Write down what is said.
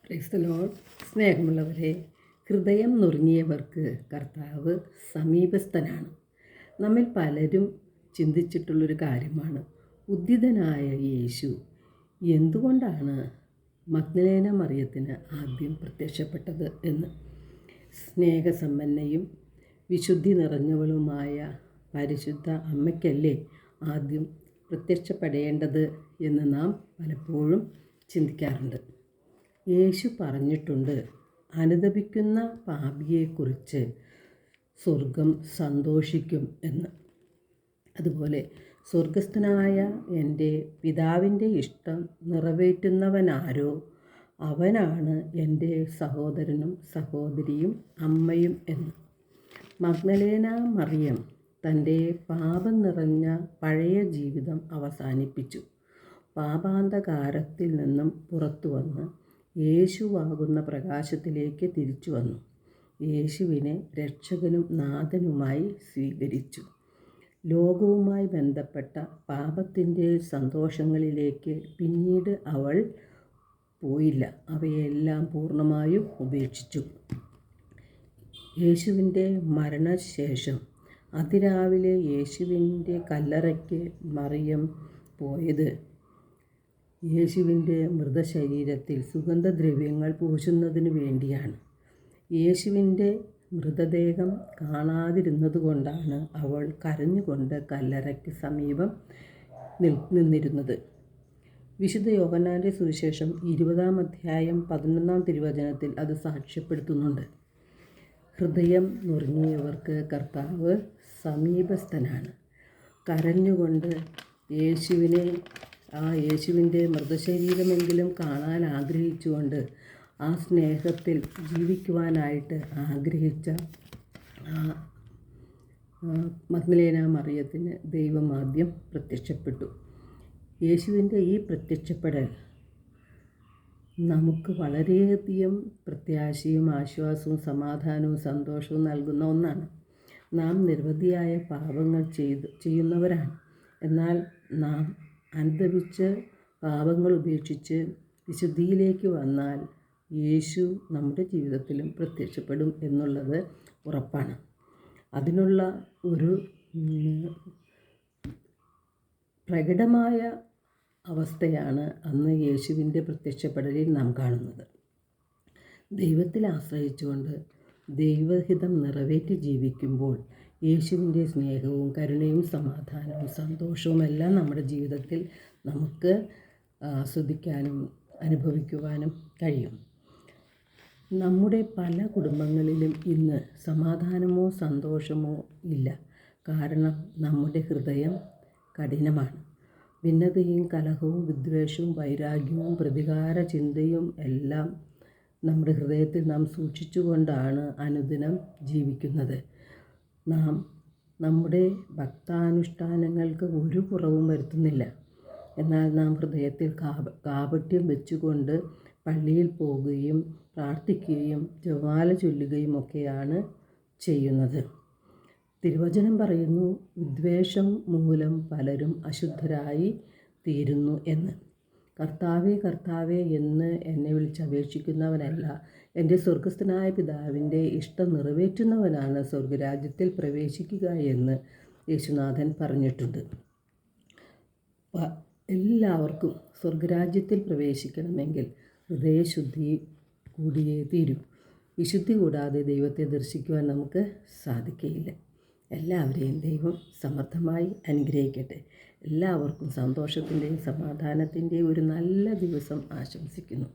Praise the Lord. സ്നേഹമുള്ളവരെ, ഹൃദയം നുറുങ്ങിയവർക്ക് കർത്താവ് സമീപസ്ഥനാണ്. നമ്മിൽ പലരും ചിന്തിച്ചിട്ടുള്ളൊരു കാര്യമാണ്, ഉദ്ധിതനായ യേശു എന്തുകൊണ്ടാണ് മഗ്ദലേന മറിയത്തിന് ആദ്യം പ്രത്യക്ഷപ്പെട്ടത് എന്ന്. സ്നേഹസമ്പന്നയും വിശുദ്ധി നിറഞ്ഞവളുമായ പരിശുദ്ധ അമ്മയ്ക്കല്ലേ ആദ്യം പ്രത്യക്ഷപ്പെടേണ്ടത് എന്ന് നാം പലപ്പോഴും ചിന്തിക്കാറുണ്ട്. യേശു പറഞ്ഞിട്ടുണ്ട്, അനുതപിക്കുന്ന പാപിയെക്കുറിച്ച് സ്വർഗം സന്തോഷിക്കും എന്ന്. അതുപോലെ സ്വർഗസ്ഥനായ എൻ്റെ പിതാവിൻ്റെ ഇഷ്ടം നിറവേറ്റുന്നവനാരോ അവനാണ് എൻ്റെ സഹോദരനും സഹോദരിയും അമ്മയും എന്ന്. മഗ്ദലേന മറിയം തൻ്റെ പാപം നിറഞ്ഞ പഴയ ജീവിതം അവസാനിപ്പിച്ചു. പാപാന്ധകാരത്തിൽ നിന്നും പുറത്തു വന്ന് യേശുവാകുന്ന പ്രകാശത്തിലേക്ക് തിരിച്ചു വന്നു. യേശുവിനെ രക്ഷകനും നാഥനുമായി സ്വീകരിച്ചു. ലോകവുമായി ബന്ധപ്പെട്ട പാപത്തിൻ്റെ സന്തോഷങ്ങളിലേക്ക് പിന്നീട് അവൾ പോയില്ല, അവയെല്ലാം പൂർണ്ണമായും ഉപേക്ഷിച്ചു. യേശുവിൻ്റെ മരണശേഷം അതിരാവിലെ യേശുവിൻ്റെ കല്ലറയ്ക്ക് മറിയം പോയത് യേശുവിൻ്റെ മൃതശരീരത്തിൽ സുഗന്ധദ്രവ്യങ്ങൾ പൂശുന്നതിനു വേണ്ടിയാണ്. യേശുവിൻ്റെ മൃതദേഹം കാണാതിരുന്നതുകൊണ്ടാണ് അവൾ കരഞ്ഞുകൊണ്ട് കല്ലറയ്ക്ക് സമീപം നിന്നിരുന്നത്. വിശുദ്ധ യോഹന്നാൻ്റെ സുവിശേഷം 20-ാം അധ്യായം 11-ാം തിരുവചനത്തിൽ അത് സാക്ഷ്യപ്പെടുത്തുന്നുണ്ട്. ഹൃദയം നുറുങ്ങിയവർക്ക് കർത്താവ് സമീപസ്ഥനാണ്. കരഞ്ഞുകൊണ്ട് യേശുവിൻ്റെ മൃതശരീരമെങ്കിലും കാണാൻ ആഗ്രഹിച്ചുകൊണ്ട് ആ സ്നേഹത്തിൽ ജീവിക്കുവാനായിട്ട് ആഗ്രഹിച്ച മഗ്ദലേന മറിയത്തിന് ദൈവം ആദ്യം പ്രത്യക്ഷപ്പെട്ടു. യേശുവിൻ്റെ ഈ പ്രത്യക്ഷപ്പെടൽ നമുക്ക് വളരെയധികം പ്രത്യാശയും ആശ്വാസവും സമാധാനവും സന്തോഷവും നൽകുന്ന ഒന്നാണ്. നാം നിരവധിയായ പാപങ്ങൾ ചെയ്യുന്നവരാണ്. എന്നാൽ നാം അനുതപിച്ച് പാപങ്ങൾ ഉപേക്ഷിച്ച് വിശുദ്ധിയിലേക്ക് വന്നാൽ യേശു നമ്മുടെ ജീവിതത്തിലും പ്രത്യക്ഷപ്പെടും എന്നുള്ളത് ഉറപ്പാണ്. അതിനുള്ള ഒരു പ്രകടമായ അവസ്ഥയാണ് അന്ന് യേശുവിൻ്റെ പ്രത്യക്ഷപ്പെടലിൽ നാം കാണുന്നത്. ദൈവത്തിൽ ആശ്രയിച്ചുകൊണ്ട് ദൈവഹിതം നിറവേറ്റി ജീവിക്കുമ്പോൾ യേശുവിൻ്റെ സ്നേഹവും കരുണയും സമാധാനവും സന്തോഷവും എല്ലാം നമ്മുടെ ജീവിതത്തിൽ നമുക്ക് ആസ്വദിക്കാനും അനുഭവിക്കുവാനും കഴിയും. നമ്മുടെ പല കുടുംബങ്ങളിലും ഇന്ന് സമാധാനമോ സന്തോഷമോ ഇല്ല. കാരണം നമ്മുടെ ഹൃദയം കഠിനമാണ്. ഭിന്നതയും കലഹവും വിദ്വേഷവും വൈരാഗ്യവും പ്രതികാര ചിന്തയും എല്ലാം നമ്മുടെ ഹൃദയത്തിൽ നാം സൂക്ഷിച്ചുകൊണ്ടാണ് അനുദിനം ജീവിക്കുന്നത്. നാം നമ്മുടെ ഭക്താനുഷ്ഠാനങ്ങൾക്ക് ഒരു കുറവും വരുത്തുന്നില്ല. എന്നാൽ നാം ഹൃദയത്തിൽ കാപട്യം വെച്ചുകൊണ്ട് പള്ളിയിൽ പോകുകയും പ്രാർത്ഥിക്കുകയും ജപമാല ചൊല്ലുകയും ഒക്കെയാണ് ചെയ്യുന്നത്. തിരുവചനം പറയുന്നു, വിദ്വേഷം മൂലം പലരും അശുദ്ധരായി തീരുന്നു എന്ന്. കർത്താവേ കർത്താവേ എന്ന് എന്നെ വിളിച്ചപേക്ഷിക്കുന്നവനല്ല, എൻ്റെ സ്വർഗസ്ഥനായ പിതാവിൻ്റെ ഇഷ്ടം നിറവേറ്റുന്നവനാണ് സ്വർഗരാജ്യത്തിൽ പ്രവേശിക്കുക എന്ന് യേശുനാഥൻ പറഞ്ഞിട്ടുണ്ട്. എല്ലാവർക്കും സ്വർഗരാജ്യത്തിൽ പ്രവേശിക്കണമെങ്കിൽ ഹൃദയശുദ്ധി കൂടിയേ തീരൂ. വിശുദ്ധി കൂടാതെ ദൈവത്തെ ദർശിക്കുവാൻ നമുക്ക് സാധിക്കുകയില്ല. എല്ലാവരെയും ദൈവം സമർത്ഥമായി അനുഗ്രഹിക്കട്ടെ. എല്ലാവർക്കും സന്തോഷത്തിൻ്റെയും സമാധാനത്തിൻ്റെയും ഒരു നല്ല ദിവസം ആശംസിക്കുന്നു.